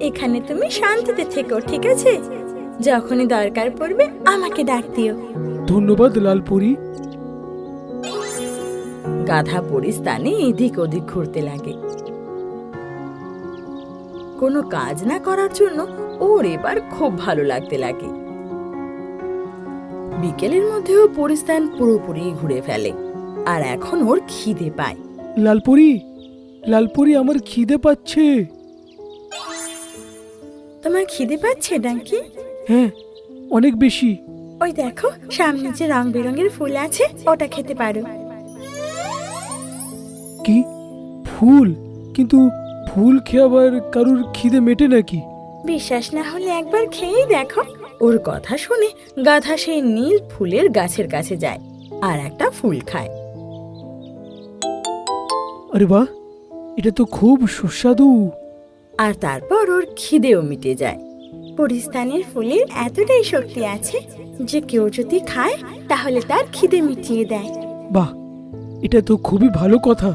এখানে তুমি শান্তিতে থেকো, ঠিক আছে? যখনই দরকার পড়বে আমাকে ডাক দিও। ধন্যবাদ লালপরি। গাধা পরিস্থানে এদিক ওদিক ঘুরতে লাগে। কোনো কাজ না করার জন্য ওর এবার খুব ভালো লাগতে লাগে। বিকেলের মধ্যেও পরিস্থান পুরোপুরি ঘুরে ফেলে, আর এখন ওর খিদে পায়। লালপরি, লালপরি, আমার খিদে পাচ্ছে। তোমার খিদে পাচ্ছে ডাঙ্কি? হ্যাঁ, অনেক বেশি। ওই দেখো সামনে যে রং বেরঙের ফুল আছে, ওটা খেতে পারো। কি ফুল? কিন্তু ফুল খেয়ে আবার কারুর খিদে মেটে নাকি? বিশ্বাস না হলে একবার খেয়েই দেখো। ওর কথা শুনে গাধা সেই নীল ফুলের গাছের কাছে যায় আর একটা ফুল খায়। আরে বাহ, এটা তো খুব সুস্বাদু। আর তারপর ওর খিদেও মিটে যায়। পরিস্থানের ফুলের এতটাই শক্তি আছে যে কেউ যদি খায় তাহলে তার খিদে মিটিয়ে দেয়। বাহ, এটা তো খুবই ভালো কথা।